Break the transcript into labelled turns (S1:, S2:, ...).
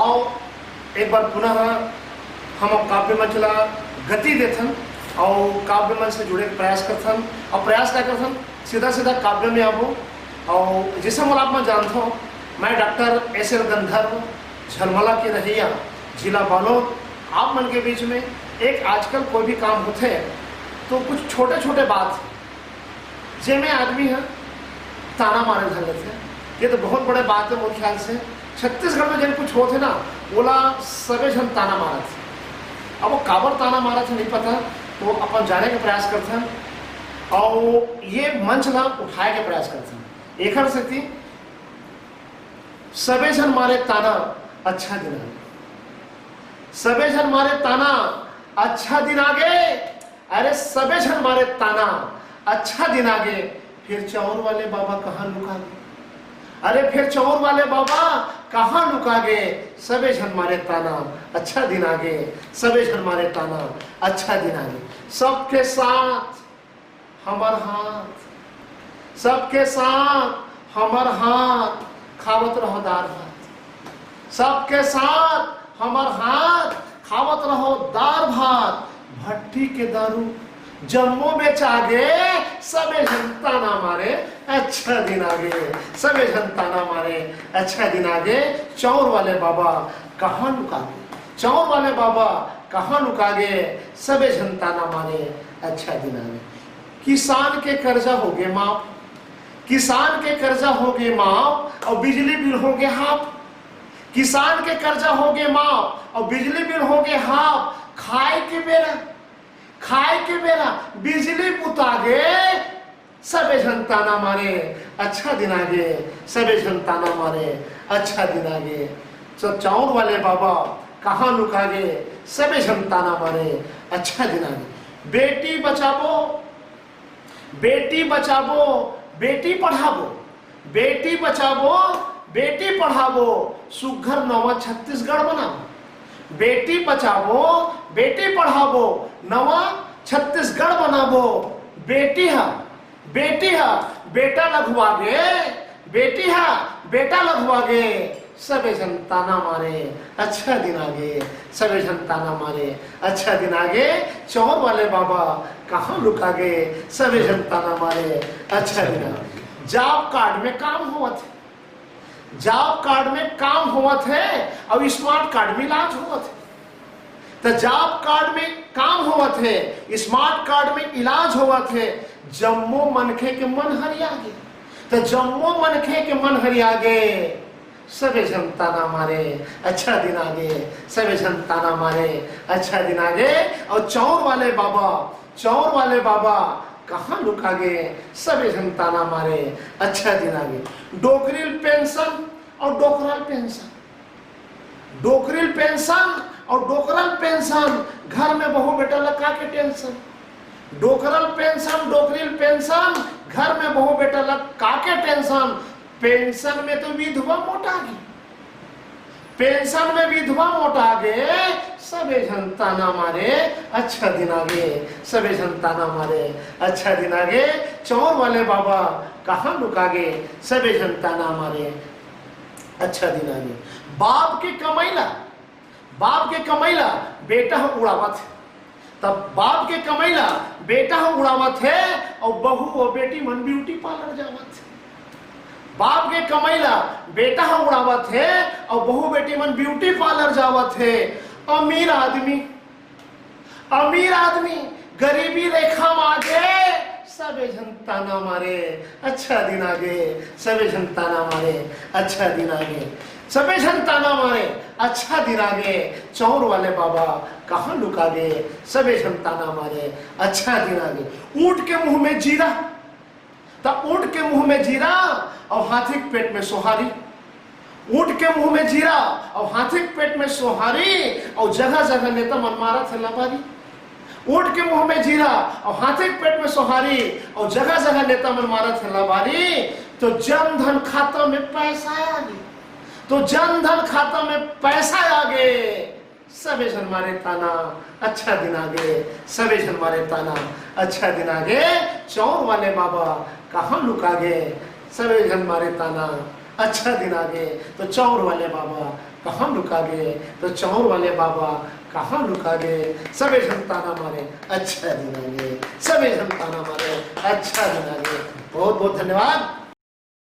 S1: आओ एक बार पुनः हम काव्य मंच ला गति देथन और काव्य मंच से जुड़े प्रयास करथन और प्रयास क्या करथन सीधा सीधा काव्य में आबो। और जैसे मैं आप जानता हूँ, मैं डॉक्टर एस.एल. गंधर्व झलमला के रहिया जिला बालोद आप मन के बीच में एक आजकल कोई भी काम होते हैं तो कुछ छोटे छोटे बात जिनमें आदमी है ताना मारे धर लेते हैं। ये तो बहुत बड़े बात है मेरे ख्याल से। छत्तीसगढ़ में जब कुछ होते ना बोला सबे जन ताना मारा थे। अब वो काबर ताना मारा था नहीं पता, तो अपन जाने का प्रयास करते हैं और ये मंच ला उठाए के प्रयास करते हैं। एक से थी सबे जन मारे ताना अच्छा दिन आगे, सबे जन मारे ताना अच्छा दिन आगे। अरे सबे जन मारे ताना अच्छा दिन आगे, फिर चौर वाले बाबा कहाँ लुका गए? अरे फिर चौर वाले बाबा कहाँ लुका गए? सबे जन मारे ताना अच्छा दिन आगे, सबे जन मारे ताना अच्छा दिन आगे। सबके साथ हमार हाथ, सबके साथ हमार हाथ खावत रहो दार भात, सबके साथ हमार हाथ खावत रहो दार भात। भट्टी के दारू जम्मो बेच आगे, सबे जनता ना मारे अच्छा दिन आगे, सबे जनता ना मारे अच्छा दिन आगे। चौर वाले बाबा कहाँ लुका गए? चौर वाले बाबा कहाँ लुका गए? सबे जनता ना मारे अच्छा दिन आगे। किसान के कर्जा हो गए माफ, किसान के कर्जा हो गए माफ और बिजली बिल हो गए हाफ। किसान के कर्जा हो गए माफ और बिजली बिल हो गए हाफ। खाए के बेरा, खाए के बेरा बिजली बुता गे, सबे जनता ना मारे अच्छा दिन आगे, सबे जनता ना मारे अच्छा दिन आगे। तो चौर वाले बाबा कहाँ लुका गए? सबे जनता ना मारे अच्छा दिन आगे। बेटी बचाबो, बेटी बचाबो, बेटी पढ़ाबो, बेटी बचाबो, बेटी पढ़ाबो, सुघर नवा छत्तीसगढ़ बनाओ। बेटी बचाबो, बेटी पढ़ाबो, नवा छत्तीसगढ़ बनाबो। बेटी है, बेटी है बेटा लगवागे, बेटी है बेटा लगवागे। सबे जनता ना मारे अच्छा दिन आगे, सबे जनता ना मारे अच्छा दिन आगे। चौर वाले बाबा कहाँ लुका गए? सबे जनता ना मारे अच्छा दिन आगे। जॉब कार्ड में काम हुआ थे, जॉब कार्ड में काम हुआ थे और स्मार्ट कार्ड में इलाज हुआ थे। तो जॉब कार्ड में काम हुआ थे, स्मार्ट कार्ड में इलाज हुआ थे। जम्मो मनखे के मन हरिया गए, तो जम्मो मनखे के मन हरिया गए। सबे जनता ना मारे अच्छा दिन आगे, सबे जनता ना मारे अच्छा दिन आगे। और चौर वाले बाबा, चौर वाले बाबा कहाँ लुका गए? सबे जनता ना मारे अच्छा दिन आगे। डोकरील पेंशन और डोकरल पेंशन, डोकरील पेंशन और डोकरल पेंशन, घर में बहू बेटा लगा के टेंशन। डोकरल पेंशन, डोकरील पेंशन, घर में बहू बेटा लगा के टेंशन। पेंशन में तो विधवा मोटा गई, पेंशन में विधवा मोटा गए। सबे जनता ना मारे अच्छा दिन आगे, सबे जनता ना मारे अच्छा दिन आगे। चौर वाले बाबा कहाँ लुका गए? सबे जनता ना मारे अच्छा दिन आगे। बाप के कमैला, बाप के कमैला बेटा हम उड़ावत है, तब बाप के कमैला बेटा हम उड़ावत है और बहू और बेटी मन ब्यूटी पार्लर जावत है। बाप के कमैला बेटा हम उड़ावत है और बहू बेटी मन ब्यूटी पार्लर जावत है। अमीर आदमी, अमीर आदमी गरीबी रेखा मांगे, सबे जनता ना मारे अच्छा दिन आगे, सबे जनता ना मारे अच्छा दिन आगे, सबे जनता ना मारे अच्छा दिन आगे। चौर वाले बाबा कहाँ लुका गए? सबे जनता ना मारे अच्छा दिन आगे। ऊंट के मुंह में जीरा, तब ऊंट के मुंह में जीरा और हाथी के पेट में सोहारी। ऊंट के मुंह में जीरा और हाथी के पेट में सोहारी और जगह जगह नेता मन मारा थे लबारी। ऊंट के मुंह में जीरा और हाथी के पेट में सोहारी और जगह जगह नेता मन मारा थे लबारी। तो जन धन खाता में पैसा आ गया, तो जन धन खाता में पैसा आ गए। सबे जन मारे ताना अच्छा दिन आगे, सबे जन मारे ताना अच्छा दिन आगे। चौर वाले बाबा कहाँ लुका गए? सबे जन मारे ताना अच्छा दिन आ गए तो चौर वाले बाबा कहाँ लुका गए, तो चौर वाले बाबा कहाँ लुका गए। सबे जन ताना मारे अच्छा दिन आ गए, सबे जन ताना मारे अच्छा दिन आ गए। बहुत बहुत धन्यवाद।